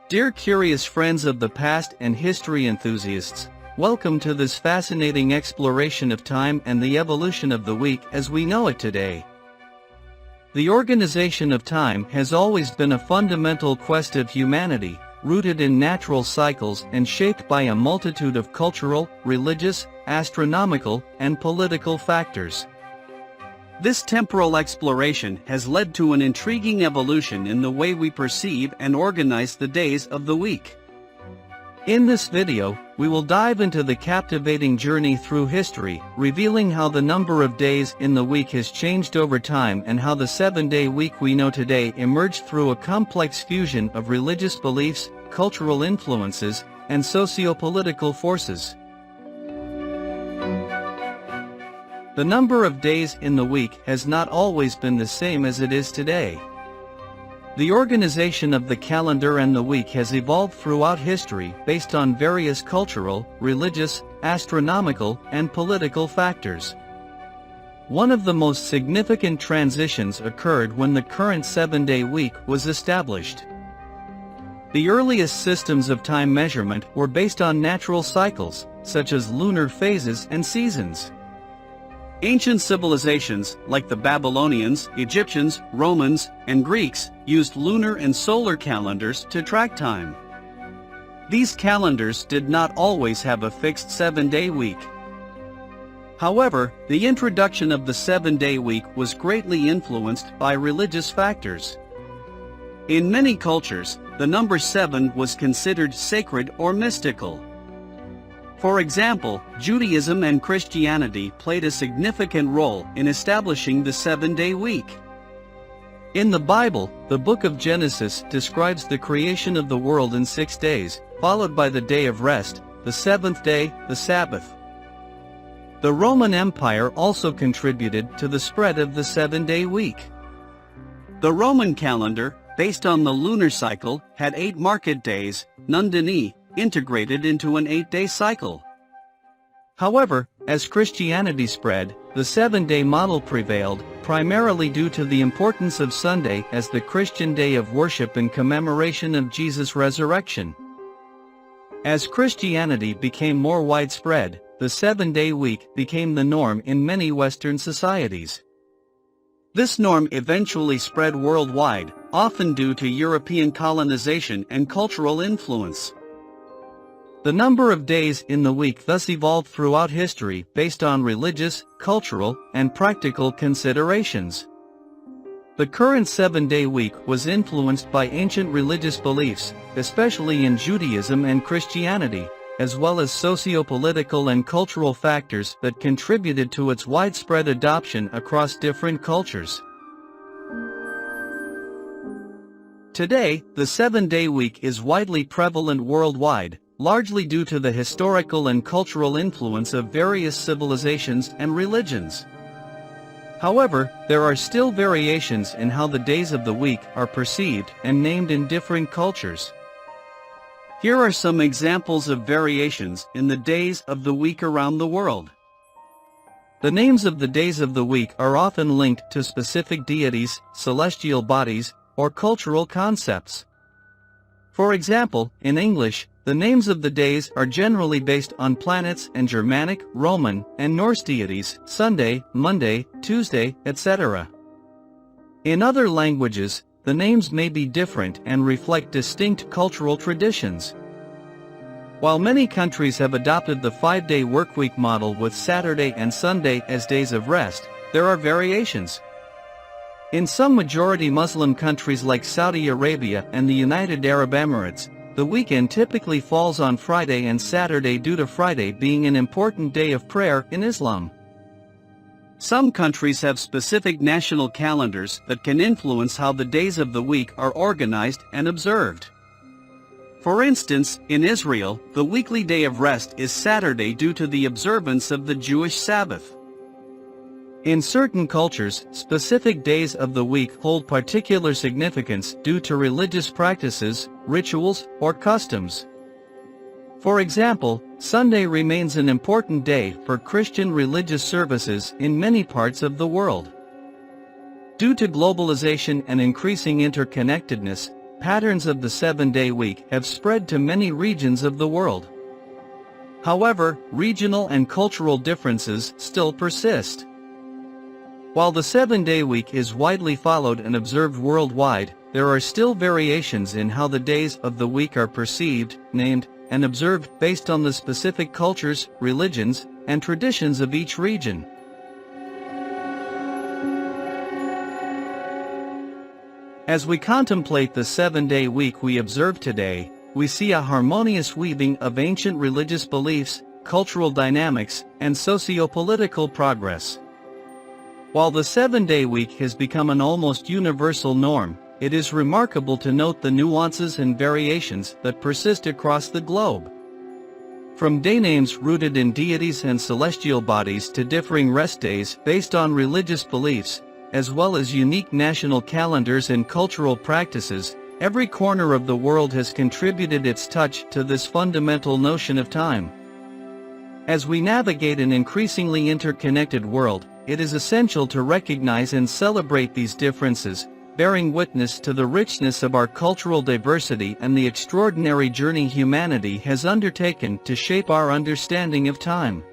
Dear curious friends of the past and history enthusiasts, welcome to this fascinating exploration of time and the evolution of the week as we know it today. The organization of time has always been a fundamental quest of humanity, rooted in natural cycles and shaped by a multitude of cultural, religious, astronomical, and political factors. This temporal exploration has led to an intriguing evolution in the way we perceive and organize the days of the week. In this video, we will dive into the captivating journey through history, revealing how the number of days in the week has changed over time and how the 7-day week we know today emerged through a complex fusion of religious beliefs, cultural influences, and sociopolitical forces. The number of days in the week has not always been the same as it is today. The organization of the calendar and the week has evolved throughout history based on various cultural, religious, astronomical, and political factors. One of the most significant transitions occurred when the current 7-day week was established. The earliest systems of time measurement were based on natural cycles, such as lunar phases and seasons. Ancient civilizations, like the Babylonians, Egyptians, Romans, and Greeks, used lunar and solar calendars to track time. These calendars did not always have a fixed 7-day week. However, the introduction of the 7-day week was greatly influenced by religious factors. In many cultures, the number 7 was considered sacred or mystical. For example, Judaism and Christianity played a significant role in establishing the 7-day week. In the Bible, the book of Genesis describes the creation of the world in 6 days, followed by the day of rest, the 7th day, the Sabbath. The Roman Empire also contributed to the spread of the 7-day week. The Roman calendar, based on the lunar cycle, had 8 market days, Nundini, integrated into an 8-day cycle. However, as Christianity spread, the 7-day model prevailed, primarily due to the importance of Sunday as the Christian day of worship in commemoration of Jesus' resurrection. As Christianity became more widespread, the 7-day week became the norm in many Western societies. This norm eventually spread worldwide, often due to European colonization and cultural influence. The number of days in the week thus evolved throughout history based on religious, cultural, and practical considerations. The current 7-day week was influenced by ancient religious beliefs, especially in Judaism and Christianity, as well as socio-political and cultural factors that contributed to its widespread adoption across different cultures. Today, the 7-day week is widely prevalent worldwide, largely due to the historical and cultural influence of various civilizations and religions. However, there are still variations in how the days of the week are perceived and named in different cultures. Here are some examples of variations in the days of the week around the world. The names of the days of the week are often linked to specific deities, celestial bodies, or cultural concepts. For example, in English, the names of the days are generally based on planets and Germanic, Roman, and Norse deities, Sunday, Monday, Tuesday, etc. In other languages, the names may be different and reflect distinct cultural traditions. While many countries have adopted the 5-day workweek model with Saturday and Sunday as days of rest, there are variations. In some majority Muslim countries like Saudi Arabia and the United Arab Emirates, the weekend typically falls on Friday and Saturday due to Friday being an important day of prayer in Islam. Some countries have specific national calendars that can influence how the days of the week are organized and observed. For instance, in Israel, the weekly day of rest is Saturday due to the observance of the Jewish Sabbath. In certain cultures, specific days of the week hold particular significance due to religious practices, rituals, or customs. For example, Sunday remains an important day for Christian religious services in many parts of the world. Due to globalization and increasing interconnectedness, patterns of the 7-day week have spread to many regions of the world. However, regional and cultural differences still persist. While the 7-day week is widely followed and observed worldwide, there are still variations in how the days of the week are perceived, named, and observed based on the specific cultures, religions, and traditions of each region. As we contemplate the 7-day week we observe today, we see a harmonious weaving of ancient religious beliefs, cultural dynamics, and socio-political progress. While the 7-day week has become an almost universal norm, it is remarkable to note the nuances and variations that persist across the globe. From day names rooted in deities and celestial bodies to differing rest days based on religious beliefs, as well as unique national calendars and cultural practices, every corner of the world has contributed its touch to this fundamental notion of time. As we navigate an increasingly interconnected world, it is essential to recognize and celebrate these differences, bearing witness to the richness of our cultural diversity and the extraordinary journey humanity has undertaken to shape our understanding of time.